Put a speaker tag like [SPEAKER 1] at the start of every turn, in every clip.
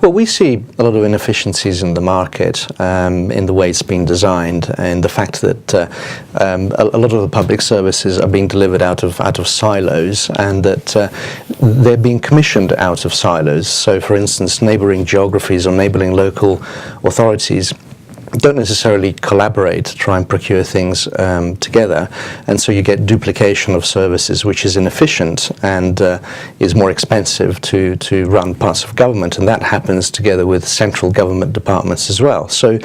[SPEAKER 1] Well, we see a lot of inefficiencies in the market, in the way it's been designed, and the fact that a lot of the public services are being delivered out of silos, and that they're being commissioned out of silos. So, for instance, neighbouring geographies or neighbouring local authorities don't necessarily collaborate to try and procure things together, and so you get duplication of services, which is inefficient and is more expensive to run parts of government, and that happens together with central government departments as well. So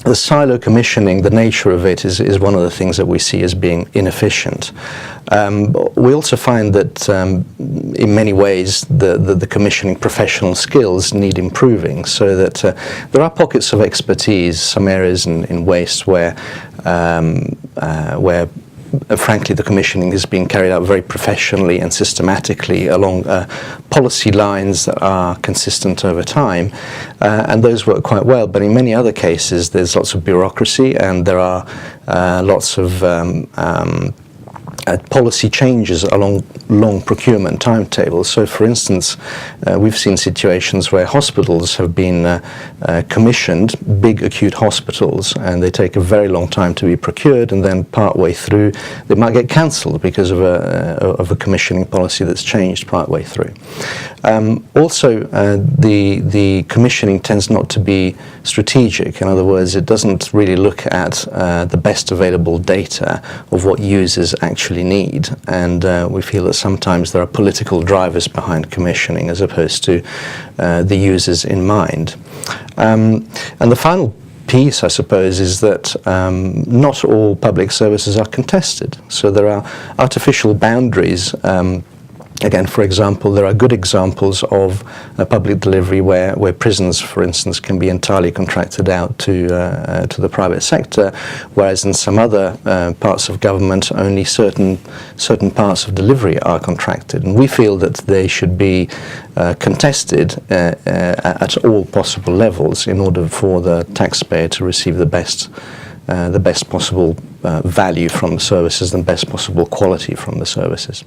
[SPEAKER 1] the silo commissioning, the nature of it is one of the things that we see as being inefficient. We also find that in many ways the commissioning professional skills need improving, so that there are pockets of expertise, some areas in waste where frankly the commissioning is being carried out very professionally and systematically along policy lines that are consistent over time, and those work quite well. But in many other cases there's lots of bureaucracy, and there are lots of policy changes along long procurement timetables. So, for instance, we've seen situations where hospitals have been commissioned, big acute hospitals, and they take a very long time to be procured, and then part-way through they might get cancelled because of a commissioning policy that's changed part-way through. Also, the commissioning tends not to be strategic. In other words, it doesn't really look at the best available data of what users actually need, and we feel that sometimes there are political drivers behind commissioning as opposed to the users in mind. And the final piece, I suppose, is that not all public services are contested. So there are artificial boundaries. Again, for example, there are good examples of public delivery where prisons, for instance, can be entirely contracted out to the private sector, whereas in some other parts of government only certain parts of delivery are contracted. And we feel that they should be contested at all possible levels in order for the taxpayer to receive the best possible value from the services and best possible quality from the services.